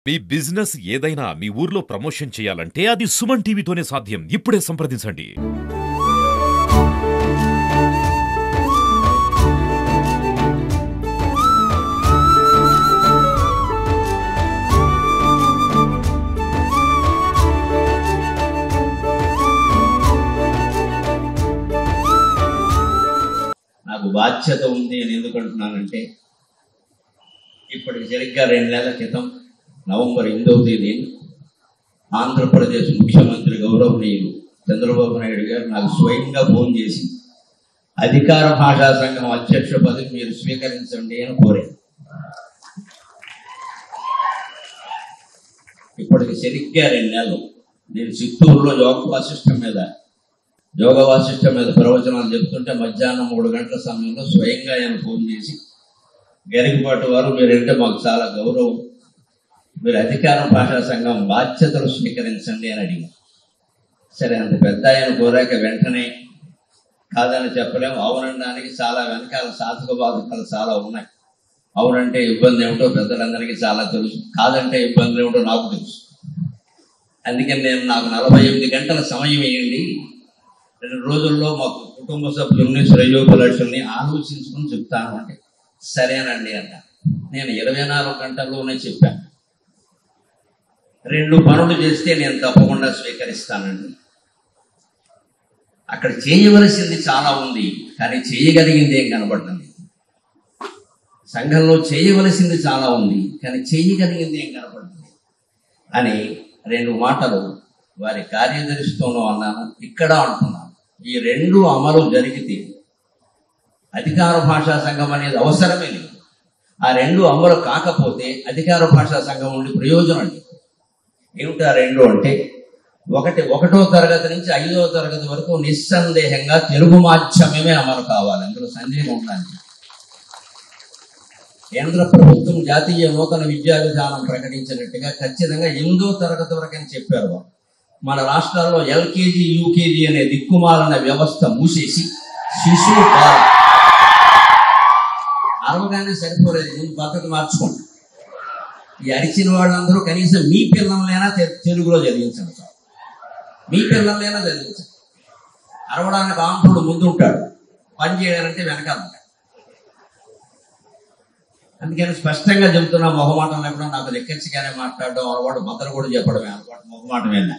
మీ business ఏదైనా మీ ఊర్లో promotion చేయాలంటే అది సుమన్ టీవీతోనే సాధ్యం. ఇప్పుడే సంప్రదించండి. నాకు బాధ్యత ఉంది అని ఎందుకు అంటున్నానంటే, ఇప్పటికి సరిగ్గా 2 నెలల క్రితం నవంబర్ 8వ తేదీని ఆంధ్రప్రదేశ్ ముఖ్యమంత్రి గౌరవనీయులు చంద్రబాబు నాయుడు గారు నాకు స్వయంగా ఫోన్ చేసి అధికార భాషా సంఘం అధ్యక్ష పదవి మీరు స్వీకరించండి అని కోరారు. ఇప్పటికి సరిగ్గా 2 నెలలు నేను చిత్తూరులో యోగ వాసిష్టం మీద ప్రవచనాలు చెప్తుంటే మధ్యాహ్నం 3 గంటల సమయంలో స్వయంగా ఆయన ఫోన్ చేసి, గరికపాటి వారు మీరంటే మాకు చాలా గౌరవం, మీరు అధికార భాషా సంఘం బాధ్యతలు స్వీకరించండి అని అడిగారు. సరే, అంత పెద్ద ఆయన కోరాక వెంటనే కాదని చెప్పలేము. అవునడానికి చాలా వెనకాల సాధక బాధకాలు చాలా ఉన్నాయి. అవునంటే ఇబ్బంది ఏమిటో పెద్దలందరికీ చాలా తెలుసు, కాదంటే ఇబ్బందులు ఏమిటో నాకు తెలుసు. అందుకని నాకు 48 గంటల సమయం ఇవ్వండి, 2 రోజుల్లో మాకు కుటుంబ సభ్యుల్ని శ్రేయోభిలాషుల్ని ఆలోచించుకుని చెప్తాను అంటే సరేనండి అన్న. నేను 24 గంటల్లోనే చెప్పాను. 2 పనులు చేస్తే నేను తప్పకుండా స్వీకరిస్తానండి. అక్కడ చేయవలసింది చాలా ఉంది, కానీ చేయగలిగింది ఏం కనబడుతుంది. సంఘంలో చేయవలసింది చాలా ఉంది, కానీ చేయగలిగింది ఏం కనబడుతుంది అని 2 మాటలు వారి కార్యదర్శితోనూ అన్నాను, ఇక్కడ అంటున్నాను. ఈ 2 అమలు జరిగితే అధికార భాషా సంఘం అనేది అవసరమే లేదు. ఆ 2 అమలు కాకపోతే అధికార భాషా సంఘం నుండి ప్రయోజనం లేదు. ఏమిటి ఆ 2 అంటే, 1వ తరగతి నుంచి 5వ తరగతి వరకు నిస్సందేహంగా తెలుగు మాధ్యమమే అమలు కావాలి, అందులో సందేహం ఉండాలి. కేంద్ర ప్రభుత్వం జాతీయ నూతన విద్యా విధానం ప్రకటించినట్టుగా ఖచ్చితంగా 8వ తరగతి వరకు అని చెప్పారు. మన రాష్ట్రాల్లో ఎల్కేజీ యూకేజీ అనే దిక్కుమాలన వ్యవస్థ మూసేసి శిశువు బాల అరవగానే సరిపోలేదు, ముందు పద్ధతి మార్చుకోండి. ఈ అరిచిన వాళ్ళందరూ కనీసం మీ పిల్లలైనా తెలుగులో చదివించండి, మీ పిల్లలైనా చదివించండి. అరవడానికి ఆంధ్రుడు ముందుంటాడు, పని చేయాలంటే వెనకాల ఉంటాడు. అందుకని స్పష్టంగా చెబుతున్నా, మొహమాటం లేకుండా నాకు లెక్కించగానే మాట్లాడడం అలవాటు, బద్దలు కూడా చెప్పడమే అలవాటు, మొహమాటమేనా.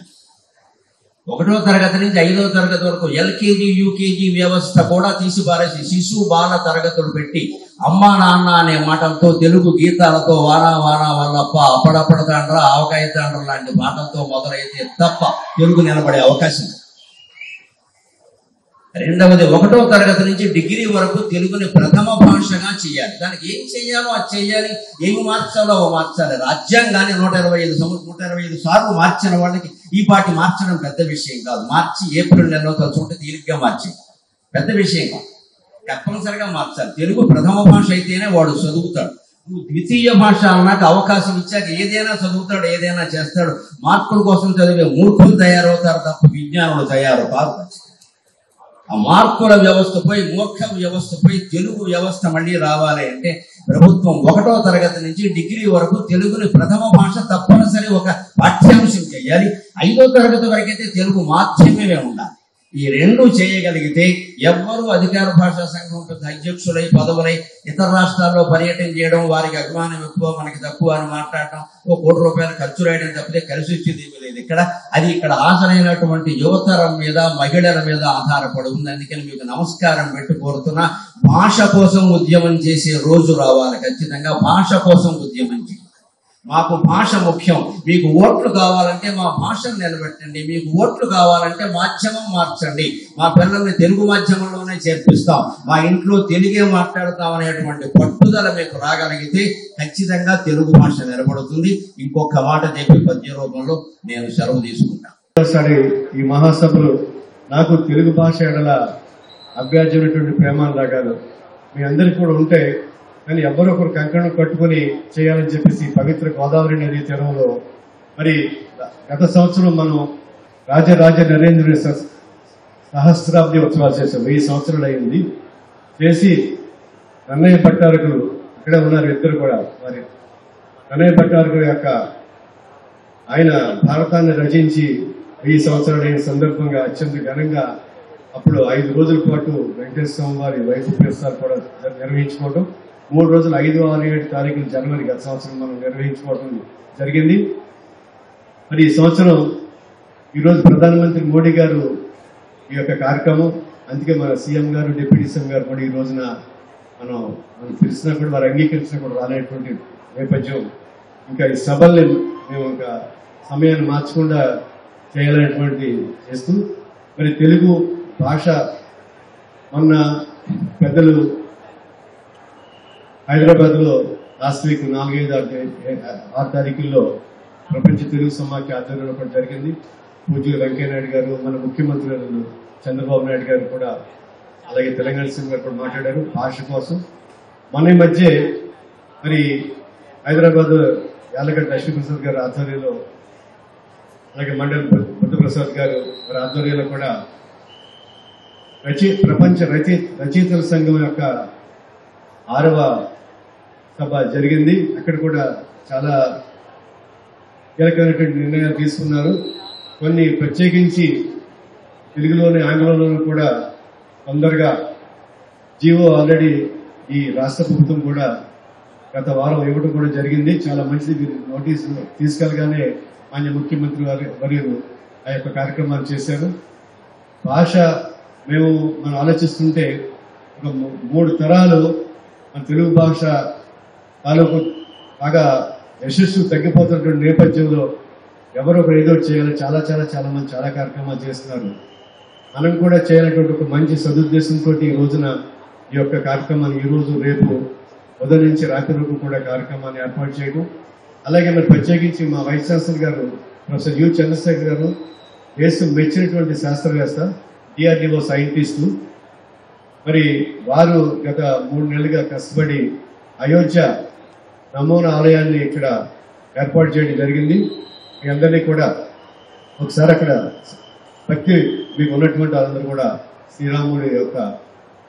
1వ తరగతి నుంచి 5వ తరగతి వరకు ఎల్కేజీ యూకేజీ వ్యవస్థ కూడా తీసి పారేసి శిశువు బాల తరగతులు పెట్టి అమ్మా నాన్న అనే మాటలతో, తెలుగు గీతాలతో, వానా వానా వల్లప్ప, అప్పడప్పడ తాండ్ర, ఆవకాయ తాండ్ర లాంటి మాటలతో మొదలైతే తప్ప తెలుగు నిలబడే అవకాశం. 2వది 1వ తరగతి నుంచి డిగ్రీ వరకు తెలుగుని ప్రథమ భాషగా చేయాలి. దానికి ఏం చేయాలో అది చేయాలి, ఏమి మార్చాలో మార్చాలి. రాజ్యాంగాన్ని 125 సార్లు మార్చిన వాళ్ళకి ఈ పాటి మార్చడం పెద్ద విషయం కాదు. మార్చి ఏప్రిల్ నెలలో తలుచుకుంటే తీరిగ్గా మార్చి పెద్ద విషయం కాదు, తప్పనిసరిగా మార్చాలి. తెలుగు ప్రథమ భాష అయితేనే వాడు చదువుతాడు. నువ్వు ద్వితీయ భాష అన్నాక అవకాశం ఇచ్చాక ఏదైనా చదువుతాడు, ఏదైనా చేస్తాడు. మార్కుల కోసం చదివే మూర్ఖులు తయారవుతారు తప్ప విజ్ఞానులు తయారు కాదు. ఆ మార్కుల వ్యవస్థపై, మూర్ఖ వ్యవస్థపై తెలుగు వ్యవస్థ మళ్ళీ రావాలి అంటే ప్రభుత్వం 1వ తరగతి నుంచి డిగ్రీ వరకు తెలుగుని ప్రథమ భాష తప్పనిసరి ఒక పాఠ్యాంశం చేయాలి. 5వ తరగతి వరకైతే తెలుగు మాధ్యమమే ఉండాలి. ఈ 2 చేయగలిగితే ఎవ్వరూ అధికార భాషా సంఘం అధ్యక్షులై పదవులై ఇతర రాష్ట్రాల్లో పర్యటన చేయడం, వారికి అభిమానం ఎక్కువ మనకి తక్కువ అని మాట్లాడటం, ₹1 కోటి ఖర్చు రాయడం తప్పితే కలిసి వచ్చేది లేదు. ఇక్కడ హాజరైనటువంటి యువతరం మీద, మహిళల మీద ఆధారపడి ఉంది. అందుకని మీకు నమస్కారం పెట్టి కోరుతున్నా, భాష కోసం ఉద్యమం చేసే రోజు రావాలి. ఖచ్చితంగా భాష కోసం ఉద్యమం చేయాలి. మాకు భాష ముఖ్యం. మీకు ఓట్లు కావాలంటే మా భాషను నిలబెట్టండి, మీకు ఓట్లు కావాలంటే మాధ్యమం మార్చండి. మా పిల్లల్ని తెలుగు మాధ్యమంలోనే చేర్పిస్తాం, మా ఇంట్లో తెలుగే మాట్లాడతాం అనేటువంటి పట్టుదల మీకు రాగలిగితే ఖచ్చితంగా తెలుగు భాష నిలబడుతుంది. ఇంకొక మాట చెప్పి పద్య రూపంలో నేను సెలవు తీసుకుంటాను. సరే, ఈ మహాసభలు నాకు తెలుగు భాష ఎడల అభ్యర్థించినటువంటి ప్రేమానురాగాలు మీ అందరికీ కూడా ఉంటాయి. కానీ ఎవరో ఒకరు కంకణం కట్టుకుని చేయాలని చెప్పేసి పవిత్ర గోదావరి నది తీరంలో మరి గత సంవత్సరం మనం రాజరాజ నరేంద్రుని సహస్రాబ్ది ఉత్సవాలు చేసాం. 1000 సంవత్సరాలు అయింది చేసి. నన్నయ్య పట్టారకులు అక్కడే ఉన్నారు, ఇద్దరు కూడా. మరి కన్నయ్య భట్టారకుల యొక్క ఆయన భారతాన్ని రచించి 1000 సంవత్సరాలైన సందర్భంగా అత్యంత ఘనంగా అప్పుడు 5 రోజుల పాటు వెంకటేశ్వర స్వామి వారి వైపు ప్రసాద్ కూడా నిర్వహించుకోవడం, 3 రోజులు 5, 6, 7 తారీఖులు జనవరి గత సంవత్సరం మనం నిర్వహించుకోవడం జరిగింది. మరి ఈ సంవత్సరం ఈరోజు ప్రధానమంత్రి మోడీ గారు ఈ యొక్క కార్యక్రమం, అందుకే మన సీఎం గారు, డిప్యూటీ సీఎం గారు కూడా ఈ రోజున మనం పిలిచినా కూడా వారు అంగీకరించినా కూడా రాలేటువంటి నేపథ్యం. ఇంకా ఈ సభల్ని మేము ఒక సమయాన్ని మార్చకుండా చేయాలనేటువంటి చేస్తూ, మరి తెలుగు భాష మొన్న పెద్దలు హైదరాబాద్ లో లాస్ట్ వీక్ 4, 5, 6 తారీఖుల్లో ప్రపంచ తెలుగు సమాఖ్య ఆధ్వర్యంలో కూడా జరిగింది. పూజ్యులు వెంకయ్యనాయుడు గారు, మన ముఖ్యమంత్రి చంద్రబాబు నాయుడు గారు కూడా, అలాగే తెలంగాణ సీఎం గారు కూడా మాట్లాడారు భాష కోసం. మన మధ్య మరి హైదరాబాద్ యాలగడ్డ లక్ష్మీప్రసాద్ గారి ఆధ్వర్యంలో, అలాగే మండలి బుద్ధప్రసాద్ గారు వారి ఆధ్వర్యంలో కూడా ప్రపంచ రచయితల సంఘం యొక్క 6వ సభ జరిగింది. అక్కడ కూడా చాలా కీలకమైనటువంటి నిర్ణయాలు తీసుకున్నారు. కొన్ని ప్రత్యేకించి తెలుగులోని, ఆంగ్లంలోనూ కూడా తొందరగా జీవో ఆల్రెడీ ఈ రాష్ట్ర ప్రభుత్వం కూడా గత వారం ఇవ్వడం కూడా జరిగింది. చాలా మంచిది. నోటీసు తీసుకెళ్ళగానే మాన్య ముఖ్యమంత్రి వర్యులు ఆ యొక్క కార్యక్రమాలు చేశారు. భాష మనం ఆలోచిస్తుంటే ఒక 3 తరాలు మన తెలుగు భాష తాలూకు బాగా యశస్సు తగ్గిపోతున్నటువంటి నేపథ్యంలో ఎవరో ఒకరు ఏదో చేయాలి. చాలా మంది చాలా కార్యక్రమాలు చేస్తున్నారు. మనం కూడా చేయాలనేటువంటి ఒక మంచి సదుద్దేశంతో ఈ రోజున ఈ యొక్క కార్యక్రమాన్ని ఈ రోజు రేపు ఉదయం నుంచి రాత్రి వరకు కూడా కార్యక్రమాన్ని ఏర్పాటు చేయడం, అలాగే మరి ప్రత్యేకించి మా వైస్ ఛాన్సలర్ గారు ప్రొఫెసర్ యు చంద్రశేఖర్ గారు దేశం మెచ్చినటువంటి శాస్త్రవేత్త, DRDO సైంటిస్టు, మరి వారు గత 3 నెలలుగా కష్టపడి అయోధ్య నమూనా ఆలయాన్ని ఇక్కడ ఏర్పాటు చేయడం జరిగింది. మీ అందరినీ కూడా ఒకసారి అక్కడ భక్తి మీకు ఉన్నటువంటి వాళ్ళందరూ కూడా శ్రీరాముడి యొక్క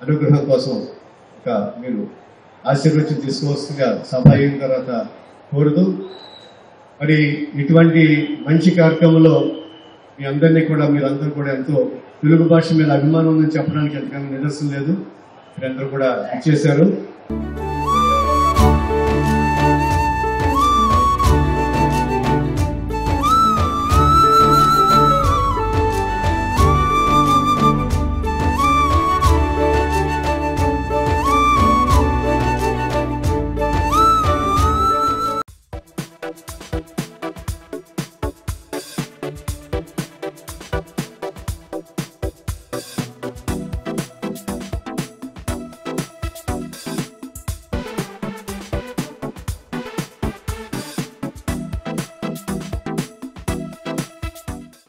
అనుగ్రహం కోసం మీరు ఆశీర్వచనం తీసుకోవస్తుందిగా సభ అయిన తర్వాత కోరుతూ, మరి ఇటువంటి మంచి కార్యక్రమంలో మీ అందరినీ కూడా మీరందరూ కూడా ఎంతో తెలుగు భాష మీద అభిమానం ఉందని చెప్పడానికి ఎంతకన్నా నిదర్శనం లేదు. మీరందరూ కూడా ఇచ్చేశారు.